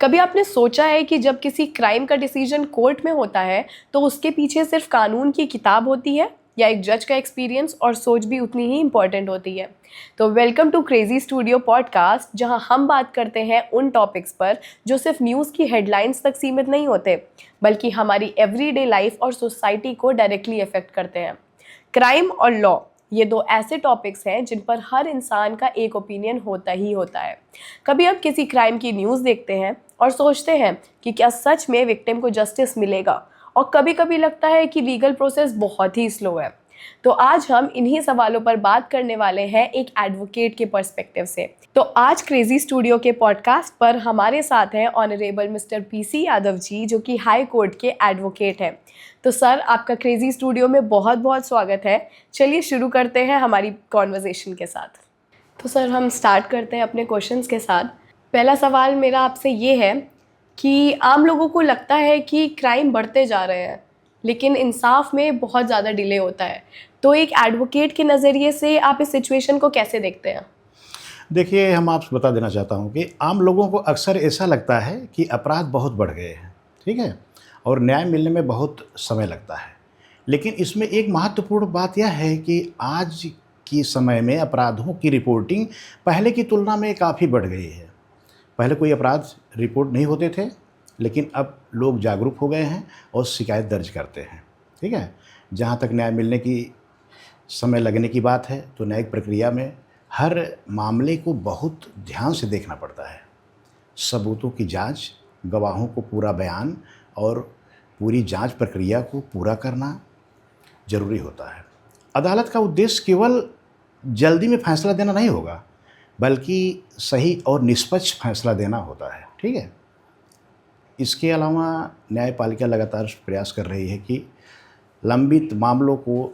कभी आपने सोचा है कि जब किसी क्राइम का डिसीजन कोर्ट में होता है तो उसके पीछे सिर्फ कानून की किताब होती है या एक जज का एक्सपीरियंस और सोच भी उतनी ही इम्पोर्टेंट होती है। तो welcome to crazy studio podcast, जहां हम बात करते हैं उन टॉपिक्स पर जो सिर्फ न्यूज़ की हेडलाइंस तक सीमित नहीं होते, बल्कि हमारी एवरीडे लाइफ और सोसाइटी को डायरेक्टली अफेक्ट करते हैं। क्राइम और लॉ, ये दो ऐसे टॉपिक्स हैं जिन पर हर इंसान का एक ओपिनियन होता ही होता है। कभी आप किसी क्राइम की न्यूज़ देखते हैं और सोचते हैं कि क्या सच में विक्टिम को जस्टिस मिलेगा, और कभी कभी लगता है कि लीगल प्रोसेस बहुत ही स्लो है। तो आज हम इन्हीं सवालों पर बात करने वाले हैं एक एडवोकेट के पर्सपेक्टिव से। तो आज क्रेजी स्टूडियो के पॉडकास्ट पर हमारे साथ हैं honourable mister PC Yadav ji, जो कि हाई कोर्ट के एडवोकेट हैं। तो सर, आपका क्रेजी स्टूडियो में बहुत बहुत स्वागत है। चलिए शुरू करते हैं हमारी कॉन्वर्जेशन के साथ। तो सर, हम स्टार्ट करते हैं अपने क्वेश्चंस के साथ। पहला सवाल मेरा आपसे ये है कि आम लोगों को लगता है कि क्राइम बढ़ते जा रहे हैं, लेकिन इंसाफ में बहुत ज़्यादा डिले होता है। तो एक एडवोकेट के नज़रिए से आप इस सिचुएशन को कैसे देखते हैं? देखिए, हम आपसे बता देना चाहता हूँ कि आम लोगों को अक्सर ऐसा लगता है कि अपराध बहुत बढ़ गए हैं, ठीक है, और न्याय मिलने में बहुत समय लगता है। लेकिन इसमें एक महत्वपूर्ण बात यह है कि आज की समय में अपराधों की रिपोर्टिंग पहले की तुलना में काफ़ी बढ़ गई है। पहले कोई अपराध रिपोर्ट नहीं होते थे, लेकिन अब लोग जागरूक हो गए हैं और शिकायत दर्ज करते हैं, ठीक है। जहाँ तक न्याय मिलने की समय लगने की बात है, तो न्यायिक प्रक्रिया में हर मामले को बहुत ध्यान से देखना पड़ता है। सबूतों की जांच, गवाहों को पूरा बयान और पूरी जांच प्रक्रिया को पूरा करना ज़रूरी होता है। अदालत का उद्देश्य केवल जल्दी में फैसला देना नहीं होगा, बल्कि सही और निष्पक्ष फैसला देना होता है, ठीक है। इसके अलावा न्यायपालिका लगातार प्रयास कर रही है कि लंबित मामलों को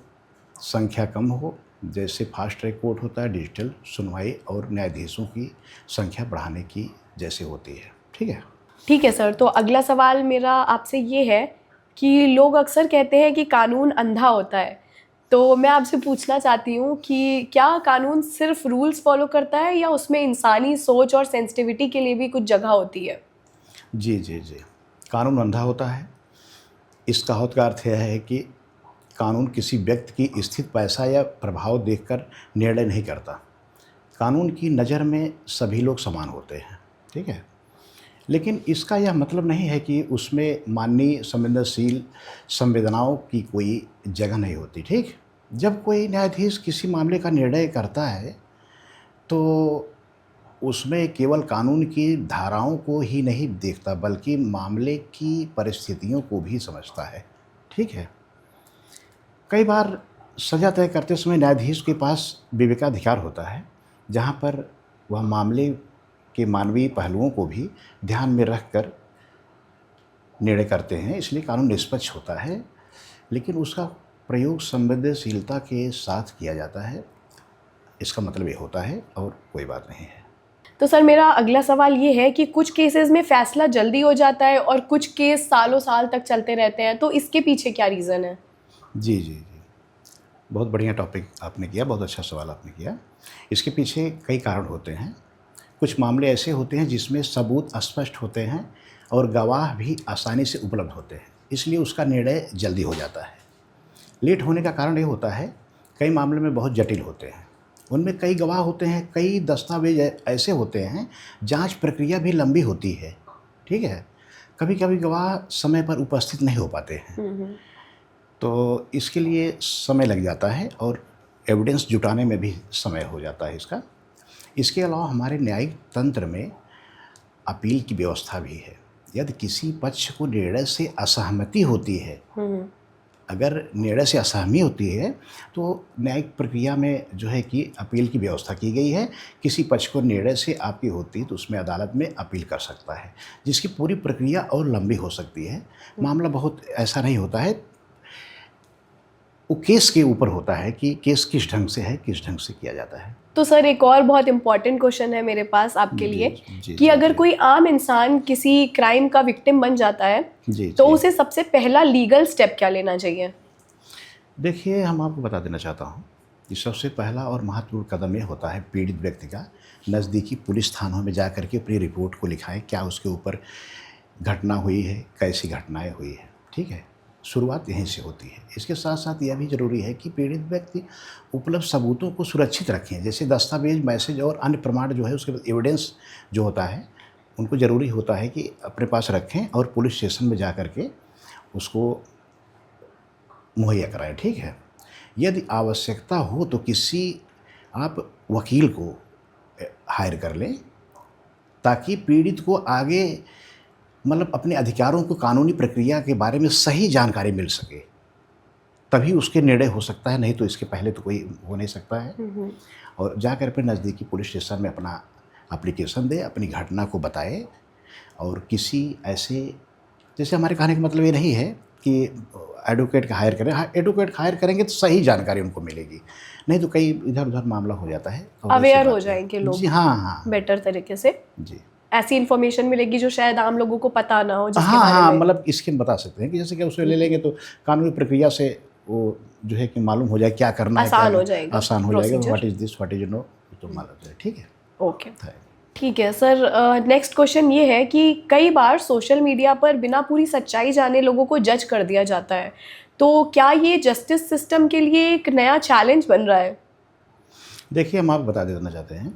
संख्या कम हो, जैसे फास्ट ट्रैक कोर्ट होता है, डिजिटल सुनवाई और न्यायाधीशों की संख्या बढ़ाने की जैसे होती है, ठीक है। ठीक है सर, तो अगला सवाल मेरा आपसे ये है कि लोग अक्सर कहते हैं कि कानून अंधा होता है। तो मैं आपसे पूछना चाहती हूँ कि क्या कानून सिर्फ रूल्स फॉलो करता है या उसमें इंसानी सोच और सेंसिटिविटी के लिए भी कुछ जगह होती है? जी जी जी, कानून अंधा होता है। इस कहावत का अर्थ यह है कि कानून किसी व्यक्ति की स्थिति, पैसा या प्रभाव देखकर निर्णय नहीं करता। कानून की नज़र में सभी लोग समान होते हैं, ठीक है। लेकिन इसका यह मतलब नहीं है कि उसमें मानवीय संवेदनशील संवेदनाओं की कोई जगह नहीं होती, ठीक। जब कोई न्यायाधीश किसी मामले का निर्णय करता है, तो उसमें केवल कानून की धाराओं को ही नहीं देखता, बल्कि मामले की परिस्थितियों को भी समझता है, ठीक है। कई बार सज़ा तय करते समय न्यायाधीश के पास विवेकाधिकार होता है, जहाँ पर वह मामले के मानवीय पहलुओं को भी ध्यान में रखकर निर्णय करते हैं। इसलिए कानून निष्पक्ष होता है, लेकिन उसका प्रयोग संवेदनशीलता के साथ किया जाता है। इसका मतलब ये होता है और कोई बात नहीं है। तो सर, मेरा अगला सवाल ये है कि कुछ केसेस में फ़ैसला जल्दी हो जाता है और कुछ केस सालों साल तक चलते रहते हैं। तो इसके पीछे क्या रीज़न है? जी जी जी, बहुत बढ़िया टॉपिक आपने किया, बहुत अच्छा सवाल आपने किया। इसके पीछे कई कारण होते हैं। कुछ मामले ऐसे होते हैं जिसमें सबूत अस्पष्ट होते हैं और गवाह भी आसानी से उपलब्ध होते हैं, इसलिए उसका निर्णय जल्दी हो जाता है। लेट होने का कारण ये होता है, कई मामले में बहुत जटिल होते हैं, उनमें कई गवाह होते हैं, कई दस्तावेज ऐसे होते हैं, जांच प्रक्रिया भी लंबी होती है, ठीक है। कभी कभी गवाह समय पर उपस्थित नहीं हो पाते हैं, तो इसके लिए समय लग जाता है और एविडेंस जुटाने में भी समय हो जाता है इसका। इसके अलावा हमारे न्यायिक तंत्र में अपील की व्यवस्था भी है। यदि किसी पक्ष को निर्णय से असहमति होती है, अगर निर्णय से असहमति होती है, तो न्यायिक प्रक्रिया में जो है कि अपील की व्यवस्था की गई है। किसी पक्ष को निर्णय से आपत्ति होती तो उसमें अदालत में अपील कर सकता है, जिसकी पूरी प्रक्रिया और लंबी हो सकती है। मामला बहुत ऐसा नहीं होता है, वो केस के ऊपर होता है कि केस किस ढंग से है, किस ढंग से किया जाता है। तो सर, एक और बहुत इम्पॉर्टेंट क्वेश्चन है मेरे पास आपके लिए कि अगर कोई आम इंसान किसी क्राइम का विक्टिम बन जाता है, तो उसे सबसे पहला लीगल स्टेप क्या लेना चाहिए? देखिए, हम आपको बता देना चाहता हूँ ये सबसे पहला और महत्वपूर्ण कदम ये होता है पीड़ित व्यक्ति का नज़दीकी पुलिस थानों में जा करके अपनी रिपोर्ट को लिखाएं, क्या उसके ऊपर घटना हुई है, कैसी घटनाएं हुई है। ठीक है, शुरुआत यहीं से होती है। इसके साथ साथ यह भी ज़रूरी है कि पीड़ित व्यक्ति उपलब्ध सबूतों को सुरक्षित रखें, जैसे दस्तावेज, मैसेज और अन्य प्रमाण जो है, उसके बाद एविडेंस जो होता है, उनको ज़रूरी होता है कि अपने पास रखें और पुलिस स्टेशन में जा कर के उसको मुहैया कराएं। ठीक है, यदि आवश्यकता हो तो किसी आप वकील को हायर कर लें, ताकि पीड़ित को आगे मतलब अपने अधिकारों को, कानूनी प्रक्रिया के बारे में सही जानकारी मिल सके, तभी उसके निर्णय हो सकता है, नहीं तो इसके पहले तो कोई हो नहीं सकता है। और जाकर अपने नज़दीकी पुलिस स्टेशन में अपना एप्लीकेशन दे, अपनी घटना को बताए, और किसी ऐसे, जैसे हमारे कहने का मतलब ये नहीं है कि एडवोकेट का हायर करें। हाँ, एडवोकेट हायर करेंगे तो सही जानकारी उनको मिलेगी, नहीं तो कई इधर उधर मामला हो जाता है। अवेयर हो जाएंगे लोग। जी हाँ, बेटर तरीके से जी, ऐसी इन्फॉर्मेशन मिलेगी जो शायद आम लोगों को पता ना हो, जिसके हाँ बारे में। मतलब इसके बता सकते हैं कि जैसे कि उसे ले लेंगे तो कानूनी प्रक्रिया से वो जो है कि मालूम हो जाए क्या करना है, आसान हो जाएगा, आसान हो जाएगा। What is this, what is no, तो मालूम जाए। ठीक है, ओके, ठीक है सर। नेक्स्ट क्वेश्चन ये है कि कई बार सोशल मीडिया पर बिना पूरी सच्चाई जाने लोगों को जज कर दिया जाता है, तो क्या ये जस्टिस सिस्टम के लिए एक नया चैलेंज बन रहा है? देखिए, हम आपको बता देना चाहते हैं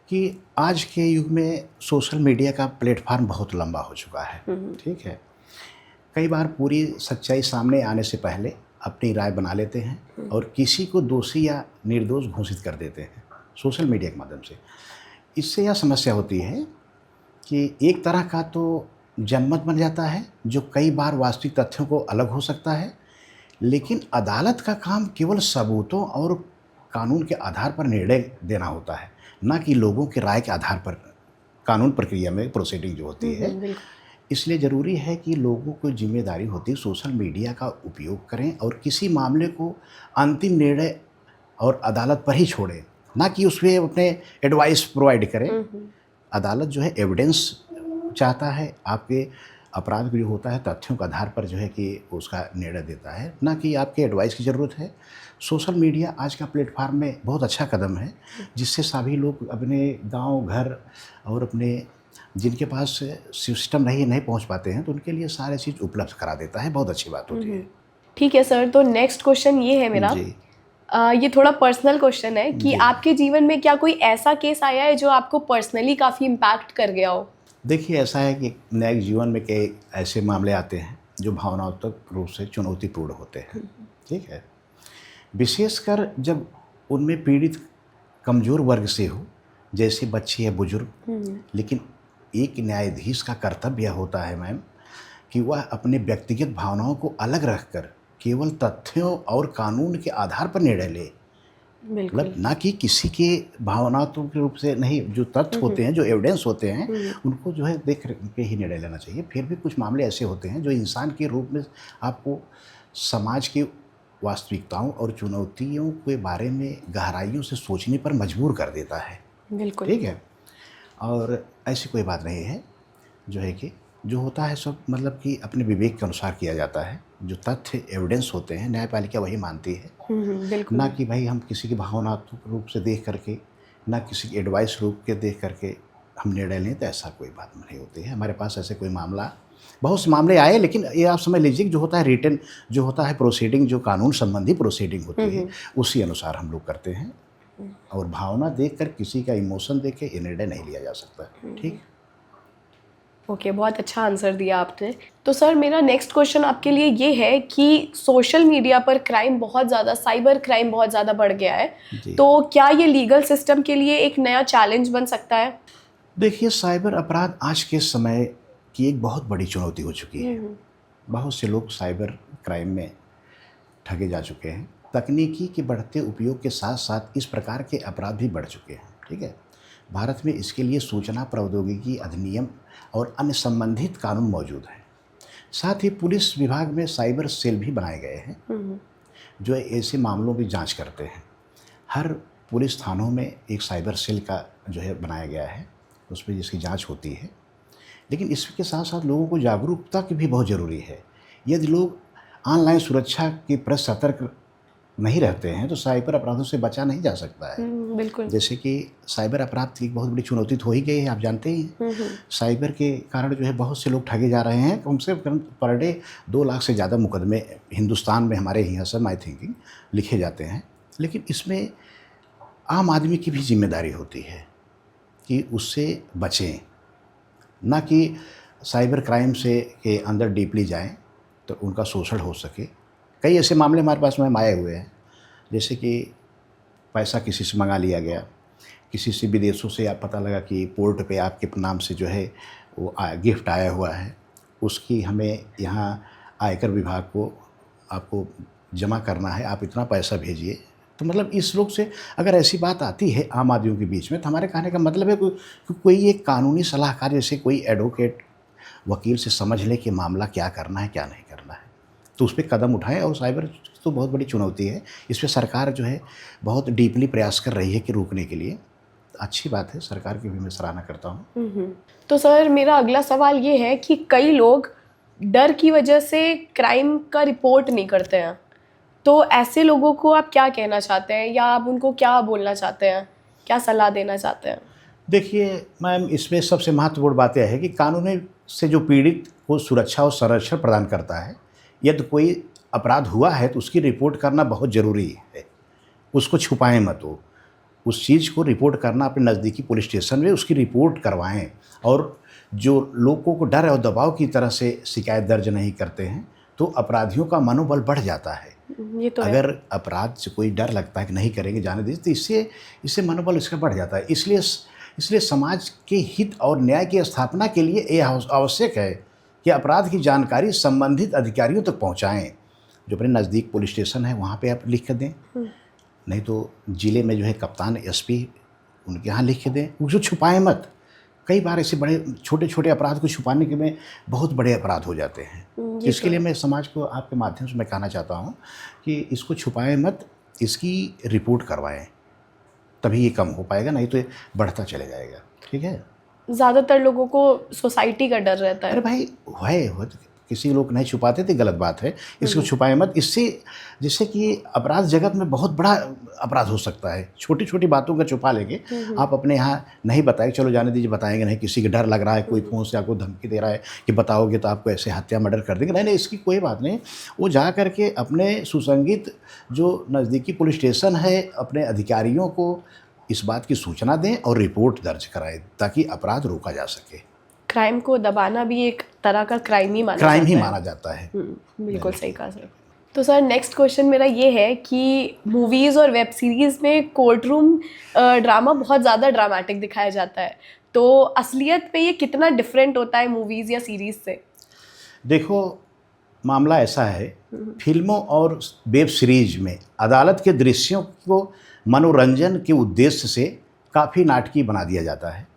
कि आज के युग में सोशल मीडिया का प्लेटफार्म बहुत लंबा हो चुका है। ठीक है, कई बार पूरी सच्चाई सामने आने से पहले अपनी राय बना लेते हैं और किसी को दोषी या निर्दोष घोषित कर देते हैं सोशल मीडिया के माध्यम से। इससे यह समस्या होती है कि एक तरह का तो जनमत बन जाता है, जो कई बार वास्तविक तथ्यों को अलग हो सकता है, लेकिन अदालत का काम केवल सबूतों और कानून के आधार पर निर्णय देना होता है, ना कि लोगों की राय के आधार पर कानून प्रक्रिया में प्रोसीडिंग जो होती है। इसलिए ज़रूरी है कि लोगों को जिम्मेदारी होती है सोशल मीडिया का उपयोग करें और किसी मामले को अंतिम निर्णय और अदालत पर ही छोड़ें, ना कि उसमें अपने एडवाइस प्रोवाइड करें। अदालत जो है एविडेंस चाहता है, आपके अपराध भी जो होता है तथ्यों के आधार पर जो है कि उसका निर्णय देता है, ना कि आपके एडवाइस की ज़रूरत है। सोशल मीडिया आज का प्लेटफार्म में बहुत अच्छा कदम है, जिससे सभी लोग अपने गांव, घर और अपने जिनके पास सिस्टम नहीं पहुंच पाते हैं, तो उनके लिए सारी चीज़ उपलब्ध करा देता है। बहुत अच्छी बात होती है। ठीक है सर, तो नेक्स्ट क्वेश्चन ये है मेरा। जी, ये थोड़ा पर्सनल क्वेश्चन है कि जी। आपके जीवन में क्या कोई ऐसा केस आया है जो आपको पर्सनली काफ़ी इम्पैक्ट कर गया हो? देखिए, ऐसा है कि न्यायिक जीवन में कई ऐसे मामले आते हैं जो भावनात्मक रूप से चुनौतीपूर्ण होते हैं। ठीक है, विशेषकर जब उनमें पीड़ित कमज़ोर वर्ग से हो, जैसे बच्चे या बुजुर्ग। लेकिन एक न्यायाधीश का कर्तव्य होता है मैम कि वह अपने व्यक्तिगत भावनाओं को अलग रखकर केवल तथ्यों और कानून के आधार पर निर्णय ले, बिल्कुल। मतलब ना कि किसी के भावनात्मक रूप से नहीं। जो तथ्य होते हैं, जो एविडेंस होते हैं, उनको जो है देख के ही निर्णय लेना चाहिए। फिर भी कुछ मामले ऐसे होते हैं जो इंसान के रूप में आपको समाज की वास्तविकताओं और चुनौतियों के बारे में गहराइयों से सोचने पर मजबूर कर देता है। बिल्कुल। ठीक है, और ऐसी कोई बात नहीं है, जो है कि जो होता है सब मतलब कि अपने विवेक के अनुसार किया जाता है। जो तथ्य एविडेंस होते हैं, न्यायपालिका वही मानती है, बिल्कुल। ना कि भाई हम किसी की भावनात्मक रूप से देख करके, ना किसी की एडवाइस रूप के देख करके हम निर्णय लें, तो ऐसा कोई बात नहीं होती है। हमारे पास ऐसे कोई मामला, बहुत से मामले आए, लेकिन ये आप समझ लीजिए जो होता है रिटन, जो होता है प्रोसीडिंग, जो कानून संबंधी प्रोसीडिंग होती है, उसी अनुसार हम लोग करते हैं। और भावना देखकर, किसी का इमोशन देख के ये निर्णय नहीं लिया जा सकता। ठीक, ओके, बहुत अच्छा आंसर दिया आपने। तो सर, मेरा नेक्स्ट क्वेश्चन आपके लिए ये है कि सोशल मीडिया पर क्राइम बहुत ज़्यादा, साइबर क्राइम बहुत ज़्यादा बढ़ गया है, तो क्या ये लीगल सिस्टम के लिए एक नया चैलेंज बन सकता है? देखिए, साइबर अपराध आज के समय की एक बहुत बड़ी चुनौती हो चुकी है। बहुत से लोग साइबर क्राइम में ठगे जा चुके हैं। तकनीकी के बढ़ते उपयोग के साथ साथ इस प्रकार के अपराध भी बढ़ चुके हैं। ठीक है, भारत में इसके लिए सूचना प्रौद्योगिकी अधिनियम और अन्य संबंधित कानून मौजूद हैं। साथ ही पुलिस विभाग में साइबर सेल भी बनाए गए हैं, जो ऐसे मामलों की जांच करते हैं। हर पुलिस थानों में एक साइबर सेल का जो है बनाया गया है, उसमें जिसकी जांच होती है। लेकिन इसके साथ साथ लोगों को जागरूकता की भी बहुत ज़रूरी है। यदि लोग ऑनलाइन सुरक्षा के प्रति सतर्क नहीं रहते हैं तो साइबर अपराधों से बचा नहीं जा सकता है। बिल्कुल। जैसे कि साइबर अपराध की एक बहुत बड़ी चुनौती तो हो ही गई है, आप जानते ही हैं। साइबर के कारण जो है बहुत से लोग ठगे जा रहे हैं। कम से कम पर डे 2 लाख से ज़्यादा मुकदमे हिंदुस्तान में हमारे यहाँ से माई थिंकिंग लिखे जाते हैं। लेकिन इसमें आम आदमी की भी जिम्मेदारी होती है कि उससे बचें, ना कि साइबर क्राइम से के अंदर डीपली जाएं तो उनका शोषण हो सके। कई ऐसे मामले हमारे पास में आए हुए हैं, जैसे कि पैसा किसी से मंगा लिया गया, किसी से विदेशों से आप पता लगा कि पोर्ट पे आपके नाम से जो है वो गिफ्ट आया हुआ है, उसकी हमें यहाँ आयकर विभाग को आपको जमा करना है, आप इतना पैसा भेजिए। तो मतलब इस लोग से अगर ऐसी बात आती है आम आदमियों के बीच में, तो हमारे कहने का मतलब है कोई एक कानूनी सलाहकार जैसे कोई एडवोकेट वकील से समझ ले कि मामला क्या करना है क्या नहीं करना है, तो उस पर कदम उठाएं। और साइबर तो बहुत बड़ी चुनौती है, इस पर सरकार जो है बहुत डीपली प्रयास कर रही है कि रोकने के लिए। अच्छी बात है, सरकार की भी मैं सराहना करता हूँ। तो सर मेरा अगला सवाल ये है कि कई लोग डर की वजह से क्राइम का रिपोर्ट नहीं करते हैं, तो ऐसे लोगों को आप क्या कहना चाहते हैं या आप उनको क्या बोलना चाहते हैं, क्या सलाह देना चाहते हैं? देखिए मैम, इसमें सबसे महत्वपूर्ण बात यह है कि कानून से जो पीड़ित को सुरक्षा और संरक्षण प्रदान करता है, यदि कोई अपराध हुआ है तो उसकी रिपोर्ट करना बहुत ज़रूरी है। उसको छुपाएं मत, हो उस चीज़ को रिपोर्ट करना अपने नज़दीकी पुलिस स्टेशन में उसकी रिपोर्ट करवाएं। और जो लोगों को डर और दबाव की तरह से शिकायत दर्ज नहीं करते हैं तो अपराधियों का मनोबल बढ़ जाता है। ये तो अगर अपराध से कोई डर लगता है कि नहीं करेंगे, जाने दीजिए, तो इससे मनोबल इसका बढ़ जाता है। इसलिए समाज के हित और न्याय की स्थापना के लिए यह आवश्यक है कि अपराध की जानकारी संबंधित अधिकारियों तक पहुंचाएं। जो अपने नज़दीक पुलिस स्टेशन है वहाँ पे आप लिख कर दें, नहीं तो ज़िले में जो है कप्तान एसपी उनके यहाँ लिख के दें। उसको छुपाएं मत। कई बार ऐसे बड़े छोटे छोटे अपराध को छुपाने के में बहुत बड़े अपराध हो जाते हैं। इसके लिए मैं समाज को आपके माध्यम से मैं कहना चाहता हूँ कि इसको छुपाएं मत, इसकी रिपोर्ट करवाएं, तभी ये कम हो पाएगा, नहीं तो ये बढ़ता चले जाएगा। ठीक है। ज़्यादातर लोगों को सोसाइटी का डर रहता है। अरे भाई हो तो किसी लोग नहीं छुपाते थे, गलत बात है, इसको छुपाए मत। इससे जिससे कि अपराध जगत में बहुत बड़ा अपराध हो सकता है। छोटी छोटी बातों का छुपा लेंगे, आप अपने यहाँ नहीं बताएंगे, चलो जाने दीजिए, बताएंगे नहीं, किसी का डर लग रहा है, कोई फ़ोन से आपको धमकी दे रहा है कि बताओगे तो आपको ऐसे हत्या मर्डर कर देंगे, नहीं, इसकी कोई बात नहीं। वो जा करके अपने सुसंगित जो नज़दीकी पुलिस स्टेशन है, अपने अधिकारियों को इस बात की सूचना दें और रिपोर्ट दर्ज कराएं, ताकि अपराध रोका जा सके। क्राइम को दबाना भी एक तरह का क्राइम ही माना जाता है। बिल्कुल सही कहा सर। तो सर नेक्स्ट क्वेश्चन मेरा ये है कि मूवीज़ और वेब सीरीज़ में कोर्ट रूम ड्रामा बहुत ज़्यादा ड्रामेटिक दिखाया जाता है, तो असलियत पे ये कितना डिफरेंट होता है मूवीज़ या सीरीज़ से? देखो, मामला ऐसा है, फिल्मों और वेब सीरीज में अदालत के दृश्यों को मनोरंजन के उद्देश्य से काफ़ी नाटकीय बना दिया जाता है,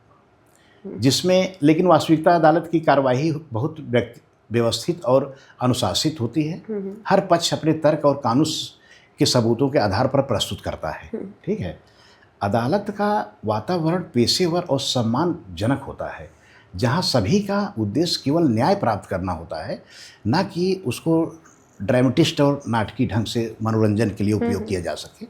जिसमें लेकिन वास्तविकता अदालत की कार्यवाही बहुत व्यवस्थित और अनुशासित होती है। हर पक्ष अपने तर्क और कानून के सबूतों के आधार पर प्रस्तुत करता है। ठीक है। अदालत का वातावरण पेशेवर और सम्मानजनक होता है, जहां सभी का उद्देश्य केवल न्याय प्राप्त करना होता है, ना कि उसको ड्रामेटिस्ट और नाटकीय ढंग से मनोरंजन के लिए उपयोग किया जा सके।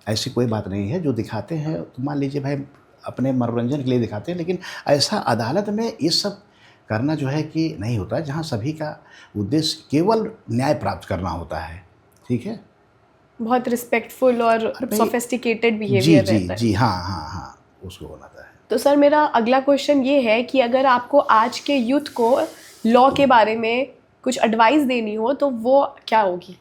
ऐसी कोई बात नहीं है। जो दिखाते हैं तो मान लीजिए भाई अपने मनोरंजन के लिए दिखाते हैं, लेकिन ऐसा अदालत में ये सब करना जो है कि नहीं होता, जहाँ सभी का उद्देश्य केवल न्याय प्राप्त करना होता है। ठीक है। बहुत रिस्पेक्टफुल और सोफिस्टिकेटेड बिहेवियर रहता है। जी हाँ, उसको होना था। तो सर मेरा अगला क्वेश्चन ये है कि अगर आपको आज के यूथ को लॉ के बारे में कुछ एडवाइस देनी हो तो वो क्या होगी?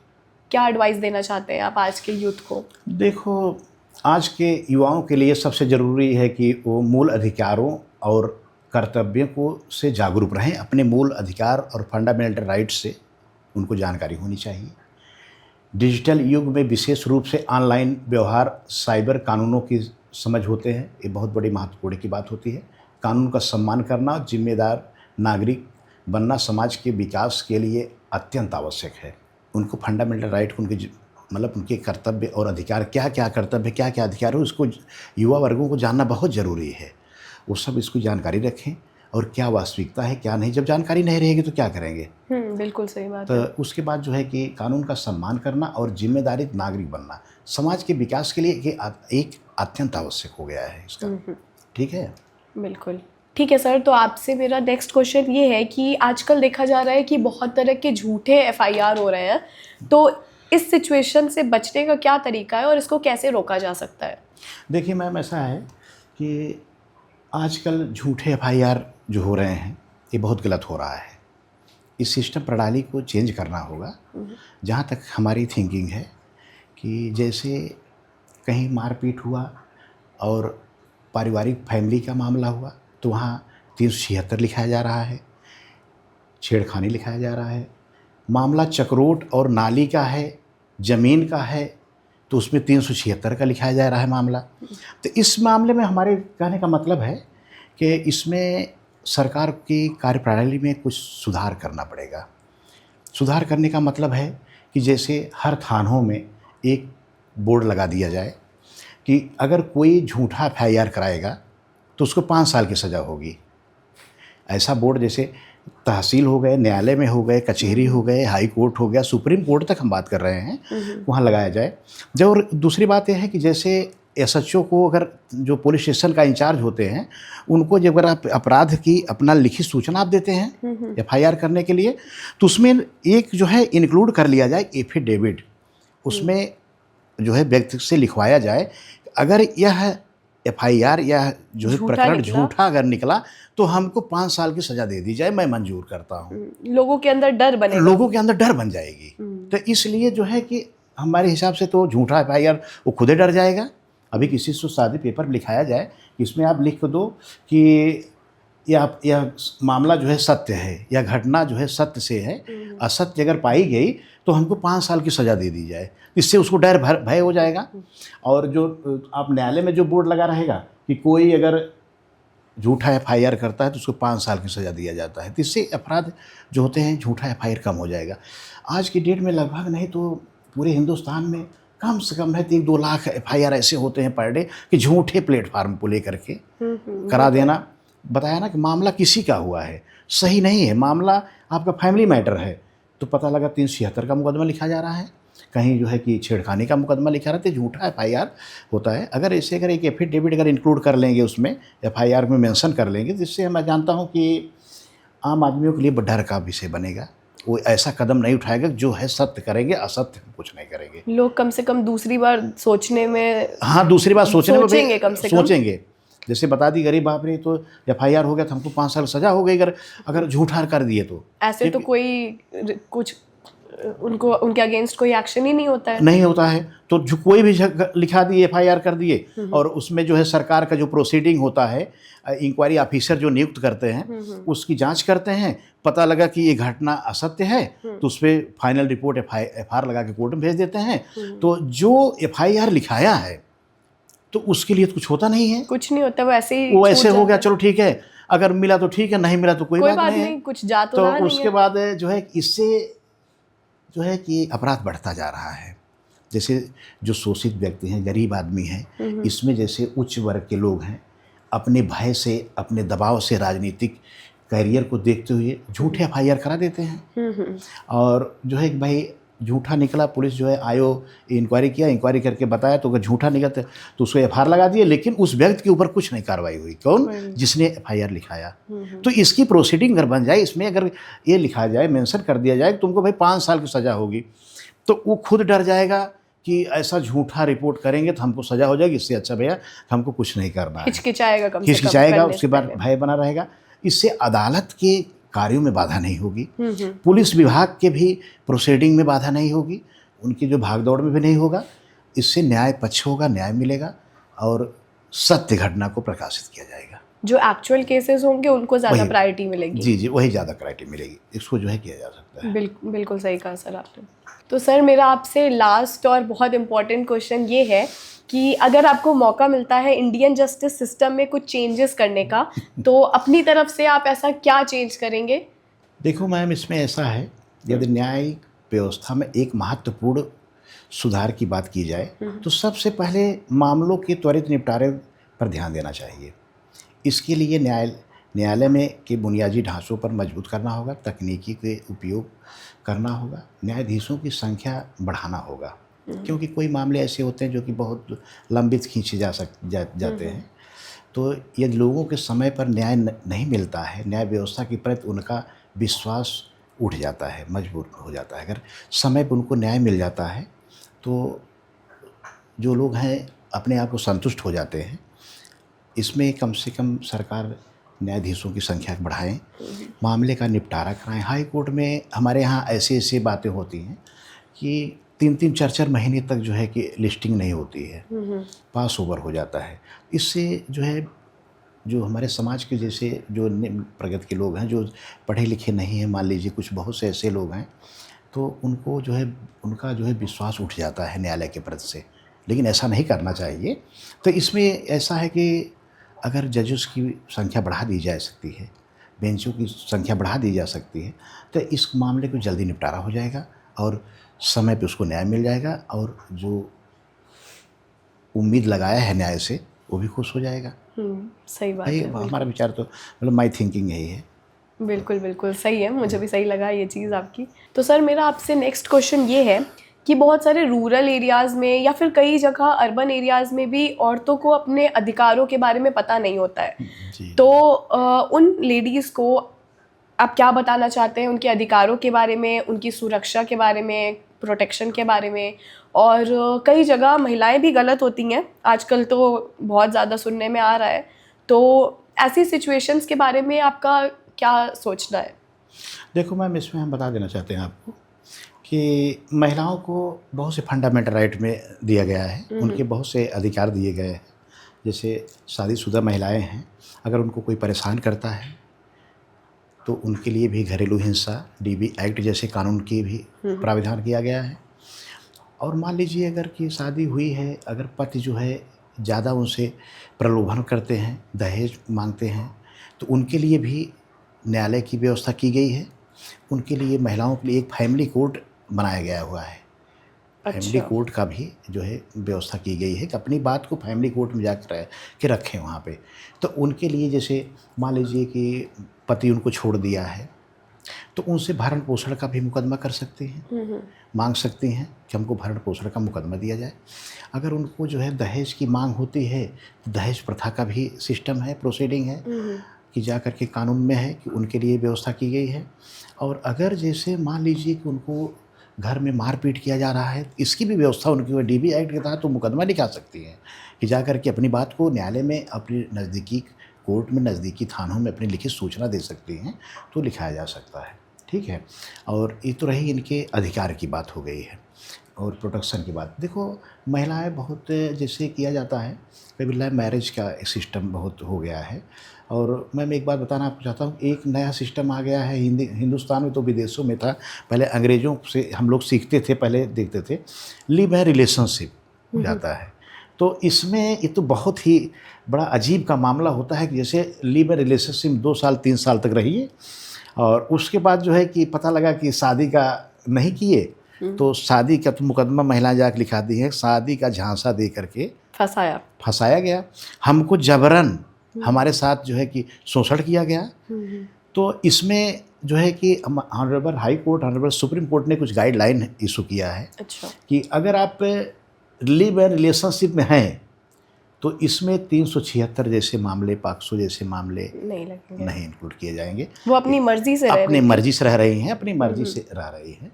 क्या एडवाइस देना चाहते हैं आप आज के यूथ को? देखो, आज के युवाओं के लिए सबसे ज़रूरी है कि वो मूल अधिकारों और कर्तव्यों को से जागरूक रहें। अपने मूल अधिकार और फंडामेंटल राइट्स से उनको जानकारी होनी चाहिए। डिजिटल युग में विशेष रूप से ऑनलाइन व्यवहार, साइबर कानूनों की समझ होते हैं, ये बहुत बड़ी महत्वपूर्ण की बात होती है। कानून का सम्मान करना और जिम्मेदार नागरिक बनना समाज के विकास के लिए अत्यंत आवश्यक है। उनको फंडामेंटल राइट, मतलब उनके कर्तव्य और अधिकार, क्या क्या कर्तव्य, क्या क्या अधिकार हो, उसको युवा वर्गों को जानना बहुत ज़रूरी है। वो सब इसको जानकारी रखें और क्या वास्तविकता है क्या नहीं। जब जानकारी नहीं रहेगी तो क्या करेंगे। बिल्कुल सही बात तो है। उसके बाद जो है कि कानून का सम्मान करना और जिम्मेदारी नागरिक बनना समाज के विकास के लिए ये एक अत्यंत आवश्यक हो गया है इसका। ठीक है, बिल्कुल ठीक है सर। तो आपसे मेरा नेक्स्ट क्वेश्चन ये है कि आजकल देखा जा रहा है कि बहुत तरह के झूठे एफआईआर हो रहे हैं, तो इस सिचुएशन से बचने का क्या तरीका है और इसको कैसे रोका जा सकता है? देखिए मैम, ऐसा है कि आजकल झूठे एफआईआर जो हो रहे हैं ये बहुत गलत हो रहा है। इस सिस्टम प्रणाली को चेंज करना होगा। जहाँ तक हमारी थिंकिंग है कि जैसे कहीं मारपीट हुआ और पारिवारिक फैमिली का मामला हुआ तो वहाँ 376 लिखाया जा रहा है, छेड़खानी लिखाया जा रहा है। मामला चक्रोट और नाली का है, ज़मीन का है, तो उसमें 376 का लिखाया जा रहा है मामला। तो इस मामले में हमारे कहने का मतलब है कि इसमें सरकार की कार्यप्रणाली में कुछ सुधार करना पड़ेगा। सुधार करने का मतलब है कि जैसे हर थानों में एक बोर्ड लगा दिया जाए कि अगर कोई झूठा एफआईआर कराएगा तो उसको 5 साल की सज़ा होगी। ऐसा बोर्ड जैसे तहसील हो गए, न्यायालय में हो गए, कचहरी हो गए, हाई कोर्ट हो गया, सुप्रीम कोर्ट तक हम बात कर रहे हैं, वहाँ लगाया जाए। जो और दूसरी बात यह है कि जैसे एसएचओ को अगर जो पुलिस स्टेशन का इंचार्ज होते हैं उनको जब अगर आप अपराध की अपना लिखित सूचना आप देते हैं एफआईआर करने के लिए तो उसमें एक जो है इंक्लूड कर लिया जाए एफिडेविट। उसमें जो है व्यक्ति से लिखवाया जाए अगर यह एफआईआर या जो है प्रकरण झूठा अगर निकला तो हमको 5 साल की सज़ा दे दी जाए, मैं मंजूर करता हूँ। लोगों के अंदर डर बनेगा, लोगों के अंदर डर बन जाएगी। तो इसलिए जो है कि हमारे हिसाब से तो झूठा एफआईआर वो खुद ही डर जाएगा। अभी किसी से सादे पेपर लिखाया जाए, इसमें आप लिख दो कि यह मामला जो है सत्य है या घटना जो है सत्य से है, असत्य अगर पाई गई तो हमको 5 साल की सज़ा दे दी जाए। इससे उसको डर भय हो जाएगा। और जो आप न्यायालय में जो बोर्ड लगा रहेगा कि कोई अगर झूठा एफआईआर करता है तो उसको 5 साल की सज़ा दिया जाता है, तो इससे अपराध जो होते हैं झूठा एफआईआर कम हो जाएगा। आज की डेट में लगभग नहीं तो पूरे हिंदुस्तान में कम से कम है 3-2 लाख एफआईआर ऐसे होते हैं पर डे कि झूठे प्लेटफार्म को लेकर के करा देना। बताया ना कि मामला किसी का हुआ है, सही नहीं है, मामला आपका फैमिली मैटर है, तो पता लगा 376 का मुकदमा लिखा जा रहा है, कहीं जो है कि छेड़खानी का मुकदमा लिखा रहता है, झूठा एफआईआर होता है। अगर ऐसे अगर एक एफिडेविट अगर इंक्लूड कर लेंगे उसमें एफआईआर में मेंशन कर लेंगे तो इससे मैं जानता हूँ कि आम आदमियों के लिए डर का विषय बनेगा। वो ऐसा कदम नहीं उठाएगा जो है सत्य करेंगे, असत्य कुछ नहीं करेंगे। लोग कम से कम दूसरी बार सोचने में, हाँ दूसरी बार सोचने में सोचेंगे। जैसे बता दी गरीब बाप रे तो एफआईआर हो गया तो हमको 5 साल सजा हो गई अगर झूठा कर दिए तो। ऐसे तो कोई कुछ उनको उनके अगेंस्ट कोई एक्शन ही नहीं होता है। नहीं होता है तो जो कोई भी लिखा दिए एफआईआर कर दिए और उसमें जो है सरकार का जो प्रोसीडिंग होता है, इंक्वायरी ऑफिसर जो नियुक्त करते हैं उसकी जांच करते हैं, पता लगा कि ये घटना असत्य है तो उस पर फाइनल रिपोर्ट एफआईआर लगा के कोर्ट में भेज देते हैं। तो जो एफआईआर लिखाया है तो उसके लिए तो कुछ होता नहीं है, कुछ नहीं होता, वो ऐसे हो गया, चलो ठीक है, अगर मिला तो ठीक है, नहीं मिला तो कोई बात नहीं है, कुछ जा तो रहा नहीं है। उसके बाद जो है इससे जो है कि अपराध बढ़ता जा रहा है। जैसे जो शोषित व्यक्ति हैं, गरीब आदमी हैं, इसमें जैसे उच्च वर्ग के लोग हैं, अपने भय से, अपने दबाव से, राजनीतिक करियर को देखते हुए झूठे एफआईआर करा देते हैं। और जो है कि भाई झूठा निकला, पुलिस जो है आयो इंक्वायरी किया, इंक्वायरी करके बताया तो अगर झूठा निकला तो उसको एफआईआर लगा दिए, लेकिन उस व्यक्ति के ऊपर कुछ नहीं कार्रवाई हुई। कौन? जिसने एफआईआर लिखाया। तो इसकी प्रोसीडिंग अगर बन जाए, इसमें अगर ये लिखा जाए, मेंशन कर दिया जाए तुमको भाई 5 साल की सज़ा होगी, तो वो खुद डर जाएगा कि ऐसा झूठा रिपोर्ट करेंगे तो हमको सज़ा हो जाएगी, इससे अच्छा भैया हमको कुछ नहीं करना है। हिचकिचाएगा, उसके बाद भय बना रहेगा। इससे अदालत के कार्यों में बाधा नहीं होगी, पुलिस विभाग के भी प्रोसीडिंग में बाधा नहीं होगी, उनकी जो भागदौड़ में भी नहीं होगा। इससे न्याय पक्ष होगा, न्याय मिलेगा और सत्य घटना को प्रकाशित किया जाएगा। जो एक्चुअल केसेस होंगे उनको ज़्यादा प्रायोरिटी मिलेगी। जी जी, वही ज़्यादा प्रायोरिटी मिलेगी, इसको जो है किया जा सकता है। बिल्कुल सही कहा सर आपने। तो सर मेरा आपसे लास्ट और बहुत इम्पोर्टेंट क्वेश्चन ये है कि अगर आपको मौका मिलता है इंडियन जस्टिस सिस्टम में कुछ चेंजेस करने का, तो अपनी तरफ से आप ऐसा क्या चेंज करेंगे? देखो मैम, इसमें ऐसा है, यदि न्यायिक व्यवस्था में एक महत्वपूर्ण सुधार की बात की जाए तो सबसे पहले मामलों के त्वरित निपटारे पर ध्यान देना चाहिए। इसके लिए न्यायालय में के बुनियादी ढांचों पर मजबूत करना होगा, तकनीकी के उपयोग करना होगा, न्यायाधीशों की संख्या बढ़ाना होगा, क्योंकि कोई मामले ऐसे होते हैं जो कि बहुत लंबित खींचे जाते हैं। तो यदि लोगों के समय पर न्याय नहीं मिलता है, न्याय व्यवस्था के प्रति उनका विश्वास उठ जाता है, मजबूर हो जाता है। अगर समय पर उनको न्याय मिल जाता है तो जो लोग हैं अपने आप को संतुष्ट हो जाते हैं। इसमें कम से कम सरकार न्यायाधीशों की संख्या बढ़ाएं, मामले का निपटारा कराएं। हाई कोर्ट में हमारे यहाँ ऐसी ऐसी बातें होती हैं कि 3-3 4-4 महीने तक जो है कि लिस्टिंग नहीं होती है, पास ओवर हो जाता है। इससे जो है, जो हमारे समाज के जैसे जो निम्न प्रगति के लोग हैं, जो पढ़े लिखे नहीं हैं, मान लीजिए कुछ बहुत से ऐसे लोग हैं, तो उनको जो है, उनका जो है विश्वास उठ जाता है न्यायालय के प्रति से। लेकिन ऐसा नहीं करना चाहिए। तो इसमें ऐसा है कि अगर जजेस की संख्या बढ़ा दी जा सकती है, बेंचों की संख्या बढ़ा दी जा सकती है, तो इस मामले को जल्दी निपटारा हो जाएगा और समय पे उसको न्याय मिल जाएगा, और जो उम्मीद लगाया है न्याय से वो भी खुश हो जाएगा। सही बात भाई है। हमारा विचार तो मतलब माई थिंकिंग यही है। बिल्कुल बिल्कुल सही है, मुझे भी सही लगा ये चीज़ आपकी। तो सर मेरा आपसे नेक्स्ट क्वेश्चन ये है कि बहुत सारे रूरल एरियाज़ में या फिर कई जगह अर्बन एरियाज़ में भी औरतों को अपने अधिकारों के बारे में पता नहीं होता है। जी। तो उन लेडीज़ को आप क्या बताना चाहते हैं उनके अधिकारों के बारे में, उनकी सुरक्षा के बारे में, प्रोटेक्शन के बारे में? और कई जगह महिलाएं भी गलत होती हैं, आजकल तो बहुत ज़्यादा सुनने में आ रहा है। तो ऐसी सिचुएशंस के बारे में आपका क्या सोचना है? देखो मैम, इसमें हम बता देना चाहते हैं आपको कि महिलाओं को बहुत से फंडामेंटल राइट में दिया गया है, उनके बहुत से अधिकार दिए गए हैं। जैसे शादीशुदा महिलाएं हैं, अगर उनको कोई परेशान करता है तो उनके लिए भी घरेलू हिंसा DB एक्ट जैसे कानून की भी प्राविधान किया गया है। और मान लीजिए अगर कि शादी हुई है, अगर पति जो है ज़्यादा उनसे प्रलोभन करते हैं, दहेज मांगते हैं, तो उनके लिए भी न्यायालय की व्यवस्था की गई है। उनके लिए, महिलाओं के लिए एक फैमिली कोर्ट बनाया गया हुआ है। फैमिली कोर्ट का भी जो है व्यवस्था की गई है कि अपनी बात को फैमिली कोर्ट में जाकर के रखें वहाँ पे। तो उनके लिए, जैसे मान लीजिए कि पति उनको छोड़ दिया है, तो उनसे भरण पोषण का भी मुकदमा कर सकती हैं, मांग सकती हैं कि हमको भरण पोषण का मुकदमा दिया जाए। अगर उनको जो है दहेज की मांग होती है, तो दहेज प्रथा का भी सिस्टम है, प्रोसीडिंग है कि जा कर के कानून में है कि उनके लिए व्यवस्था की गई है। और अगर जैसे मान लीजिए कि उनको घर में मारपीट किया जा रहा है, इसकी भी व्यवस्था उनकी DB एक्ट के तहत तो मुकदमा लिखा सकती हैं कि जा कर के अपनी बात को न्यायालय में, अपनी नज़दीकी कोर्ट में, नज़दीकी थानों में अपनी लिखित सूचना दे सकती हैं, तो लिखाया जा सकता है। ठीक है। और ये तो रही इनके अधिकार की बात हो गई है। और प्रोटेक्शन की बात, देखो महिलाएं बहुत जैसे किया जाता है, कभी लव मैरिज का एक सिस्टम बहुत हो गया है। और मैं एक बात बताना आपको चाहता हूँ, एक नया सिस्टम आ गया है हिंदुस्तान में, तो विदेशों में था। पहले अंग्रेज़ों से हम लोग सीखते थे, पहले देखते थे, लिव इन रिलेशनशिप हो जाता है। तो इसमें ये तो बहुत ही बड़ा अजीब का मामला होता है कि जैसे लिव इन रिलेशनशिप 2 साल 3 साल तक रहिए, और उसके बाद जो है कि पता लगा कि शादी का नहीं किए, तो शादी का तो मुकदमा महिलाएं जाकर लिखा दी है, शादी का झांसा दे करके फंसाया गया, हमको जबरन हमारे साथ जो है कि शोषण किया गया। तो इसमें जो है कि honourable high court, honourable supreme court ने कुछ गाइडलाइन इशू किया है। अच्छा। कि अगर आप लिव इन रिलेशनशिप में हैं तो इसमें 376 जैसे मामले, पॉक्सो जैसे मामले नहीं इंक्लूड किए जाएंगे। वो अपनी मर्जी से अपनी मर्जी से रह रही हैं, अपनी मर्जी से रह रही हैं।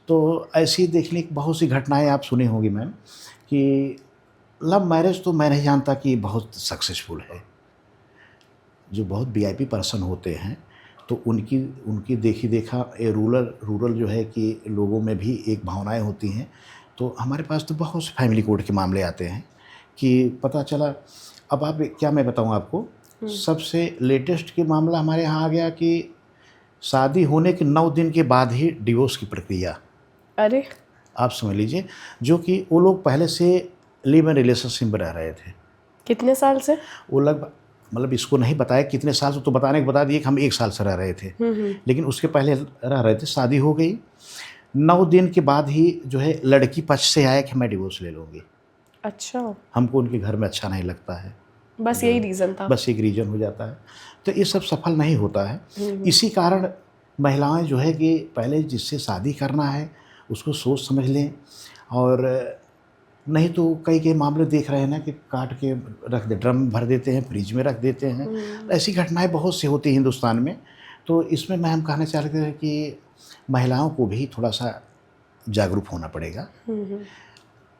तो ऐसी देखने की बहुत सी घटनाएं आप सुनी होंगी मैम, कि लव मैरिज तो मैं नहीं जानता कि बहुत सक्सेसफुल है। जो बहुत VIP पर्सन होते हैं, तो उनकी देखी देखा रूरल जो है कि लोगों में भी एक भावनाएं होती हैं। तो हमारे पास तो बहुत से फैमिली कोर्ट के मामले आते हैं कि पता चला, अब आप क्या मैं बताऊं आपको, सबसे लेटेस्ट के मामला हमारे यहाँ आ गया कि शादी होने के 9 दिन के बाद ही डिवोर्स की प्रक्रिया। अरे आप समझ लीजिए, जो कि वो लोग पहले से लिव इन रिलेशनशिप में रह रहे थे। कितने साल से? वो लगभग, मतलब इसको नहीं बताया कितने साल से, तो बताने को बता दिए कि हम 1 साल से रह रहे थे, लेकिन उसके पहले रह रहे थे। शादी हो गई, 9 दिन के बाद ही जो है लड़की पक्ष से आया कि मैं डिवोर्स ले लूँगी। अच्छा। हमको उनके घर में अच्छा नहीं लगता है, बस यही रीज़न था। बस एक रीजन हो जाता है। तो ये सब सफल नहीं होता है। इसी कारण महिलाएं जो है कि पहले जिससे शादी करना है उसको सोच समझ लें, और नहीं तो कई कई मामले देख रहे हैं ना कि काट के रख दे, ड्रम भर देते हैं, फ्रिज में रख देते हैं। ऐसी घटनाएं बहुत सी होती हैं हिंदुस्तान में। तो इसमें मैं हम कहना चाहते हैं कि महिलाओं को भी थोड़ा सा जागरूक होना पड़ेगा।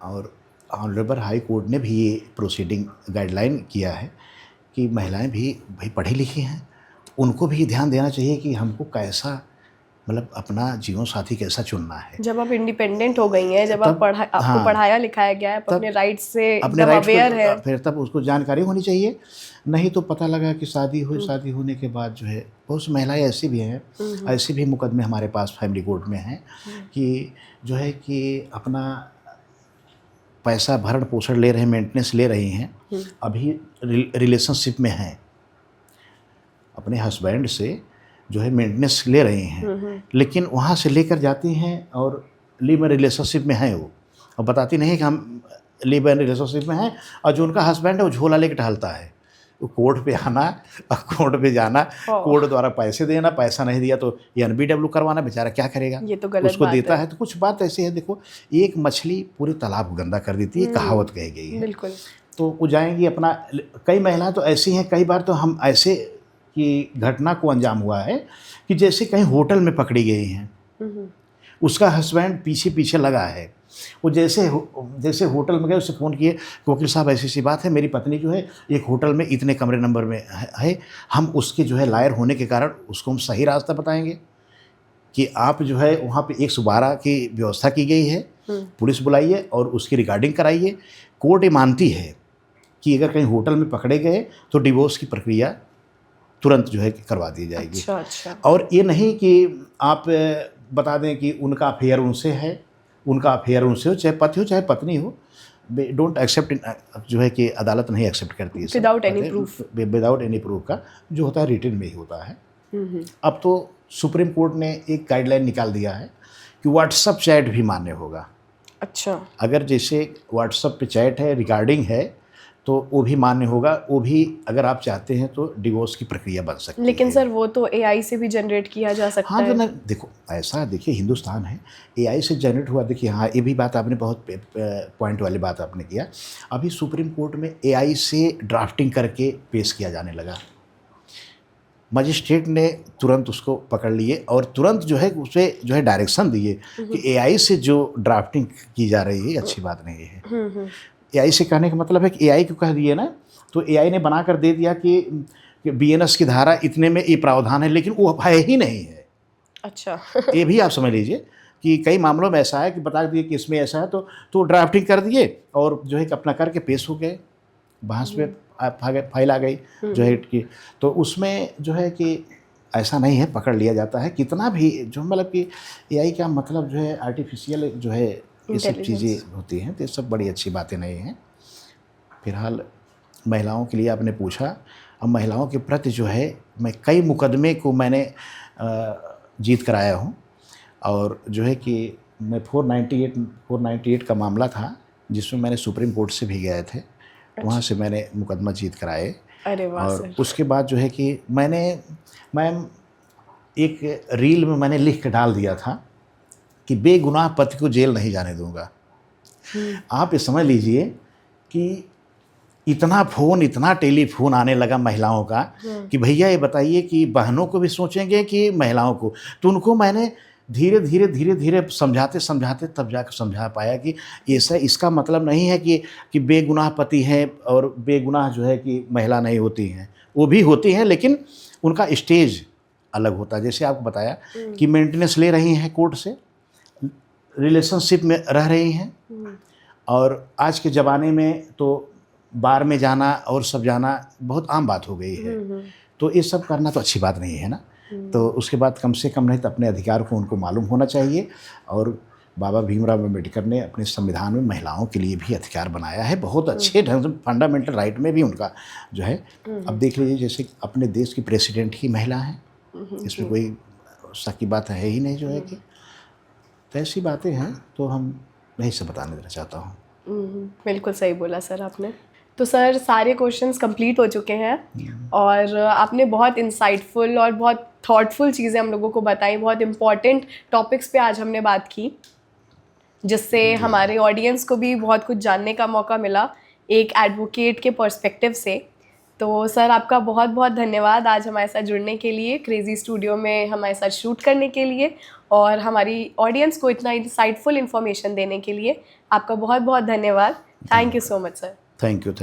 और ऑनरेबल हाई कोर्ट ने भी ये प्रोसीडिंग गाइडलाइन किया है कि महिलाएं भी भाई पढ़ी लिखी हैं, तो उनको भी ध्यान देना चाहिए कि हमको कैसा, मतलब अपना जीवन साथी कैसा चुनना है। जब आप इंडिपेंडेंट हो गई हैं, जब आप आपको हाँ, पढ़ाया लिखाया गया है, आप अपने राइट्स से अपने एकदम राइट्स अवेयर है, को फिर तब उसको जानकारी होनी चाहिए। नहीं तो पता लगा कि शादी हुई, शादी होने के बाद जो है बहुत सी महिलाएं ऐसी भी हैं, ऐसे भी मुकदमे हमारे पास फैमिली कोर्ट में हैं कि जो है कि अपना पैसा भरण पोषण ले रहे हैं, मेंटेनेंस ले रही हैं, अभी रिलेशनशिप में हैं, अपने हस्बैंड से जो है मेंटेनेंस ले रही हैं, लेकिन वहाँ से लेकर जाती हैं और लिव इन रिलेशनशिप में हैं वो, और बताती नहीं कि हम लिव इन रिलेशनशिप में हैं, और जो उनका हस्बैंड है वो झोला लेकर टहलता है। वो कोर्ट पे आना और कोर्ट पे जाना, कोर्ट द्वारा पैसे देना, पैसा नहीं दिया तो NBW करवाना, बेचारा क्या करेगा, ये तो गलत उसको बात देता है। है। तो कुछ बात ऐसी है, देखो एक मछली पूरे तालाब को गंदा कर देती है, कहावत कही गई है। बिल्कुल। तो वो जाएंगी अपना, कई महिलाएं तो ऐसी हैं, कई बार तो हम ऐसे की घटना को अंजाम हुआ है कि जैसे कहीं होटल में पकड़ी गई हैं, उसका हस्बैंड पीछे पीछे लगा है, वो जैसे होटल में गए, उससे फ़ोन किए कि वकील साहब ऐसी सी बात है, मेरी पत्नी जो है एक होटल में इतने कमरे नंबर में है, हम उसके जो है लायर होने के कारण उसको हम सही रास्ता बताएंगे कि आप जो है वहाँ पे 112 की व्यवस्था की गई है, पुलिस बुलाइए और उसकी रिकॉर्डिंग कराइए। कोर्ट ये मानती है कि अगर कहीं होटल में पकड़े गए तो डिवोर्स की प्रक्रिया तुरंत जो है करवा दी जाएगी। अच्छा। और ये नहीं कि आप बता दें कि उनका अफेयर उनसे है, उनका अफेयर उनसे हो, चाहे पति हो चाहे पत्नी हो, डोंट एक्सेप्ट, जो है कि अदालत नहीं एक्सेप्ट करती है without any proof, without any proof का जो होता है रिटन में ही होता है। अब तो सुप्रीम कोर्ट ने एक गाइडलाइन निकाल दिया है कि व्हाट्सअप चैट भी मान्य होगा। अच्छा। अगर जैसे व्हाट्सअप पे चैट है, रिकॉर्डिंग है, तो वो भी मान्य होगा, वो भी अगर आप चाहते हैं तो डिवोर्स की प्रक्रिया बन सकती है। लेकिन सर वो तो AI से भी जनरेट किया जा सकता है। हाँ, देखो ऐसा, देखिए हिंदुस्तान है, AI से जनरेट हुआ। देखिए हाँ, ये भी बात आपने बहुत पॉइंट वाली बात आपने किया। अभी सुप्रीम कोर्ट में AI से ड्राफ्टिंग करके पेश किया जाने लगा, मजिस्ट्रेट ने तुरंत उसको पकड़ लिए और तुरंत जो है उसे जो है डायरेक्शन दिए कि AI से जो ड्राफ्टिंग की जा रही है अच्छी बात नहीं है। AI से कहने का मतलब है कि AI को कह दिए ना, तो AI ने बना कर दे दिया कि BNS की धारा इतने में ये प्रावधान है, लेकिन वो है ही नहीं है। अच्छा। ये भी आप समझ लीजिए कि कई मामलों में ऐसा है कि बता दिए कि इसमें ऐसा है, तो ड्राफ्टिंग कर दिए और जो है कि अपना करके पेश हो गए, बहस में फाइल आ गई जो है कि, तो उसमें जो है कि ऐसा नहीं है, पकड़ लिया जाता है। कितना भी जो मतलब कि AI का मतलब जो है आर्टिफिशियल जो है ये सब चीज़ें होती हैं, तो ये सब बड़ी अच्छी बातें नहीं हैं। फिलहाल महिलाओं के लिए आपने पूछा, अब महिलाओं के प्रति जो है मैं कई मुकदमे को मैंने जीत कराया हूँ, और जो है कि मैं 498 का मामला था जिसमें मैंने सुप्रीम कोर्ट से भी गए थे। अच्छा। वहाँ से मैंने मुकदमा जीत कराए। अरे वाह। और उसके बाद जो है कि मैम एक रील में मैंने लिख के डाल दिया था कि बेगुनाह पति को जेल नहीं जाने दूंगा। आप ये समझ लीजिए कि इतना टेलीफोन आने लगा महिलाओं का कि भैया ये बताइए कि बहनों को भी सोचेंगे कि महिलाओं को। तो उनको मैंने धीरे धीरे समझाते तब जाकर समझा पाया कि ऐसा, इसका मतलब नहीं है कि बेगुनाह पति हैं और बेगुनाह जो है कि महिला नहीं होती हैं, वो भी होती हैं, लेकिन उनका स्टेज अलग होता है। जैसे आपको बताया कि मेंटेनेंस ले रही हैं कोर्ट से, रिलेशनशिप में रह रही हैं, और आज के ज़माने में तो बार में जाना और सब जाना बहुत आम बात हो गई है। तो ये सब करना तो अच्छी बात नहीं है ना। तो उसके बाद कम से कम नहीं तो अपने अधिकार को उनको मालूम होना चाहिए। और बाबा भीमराव अम्बेडकर ने अपने संविधान में महिलाओं के लिए भी अधिकार बनाया है, बहुत अच्छे ढंग से, फंडामेंटल राइट में भी उनका जो है। अब देख लीजिए जैसे अपने देश की प्रेसिडेंट ही महिला हैं, इसमें कोई शक की बात है ही नहीं जो है कि, तो ऐसी बातें हैं। तो हम यही सब बताने देना चाहता हूँ। बिल्कुल सही बोला सर आपने। तो सर सारे क्वेश्चंस कंप्लीट हो चुके हैं और आपने बहुत इंसाइटफुल और बहुत थॉटफुल चीज़ें हम लोगों को बताई, बहुत इम्पॉर्टेंट टॉपिक्स पे आज हमने बात की, जिससे हमारे ऑडियंस को भी बहुत कुछ जानने का मौका मिला एक एडवोकेट के पर्सपेक्टिव से। तो सर आपका बहुत बहुत धन्यवाद आज हमारे साथ जुड़ने के लिए, क्रेज़ी स्टूडियो में हमारे साथ शूट करने के लिए और हमारी ऑडियंस को इतना इंसाइटफुल इन्फॉर्मेशन देने के लिए। आपका बहुत बहुत धन्यवाद। Thank you so much sir. Thank you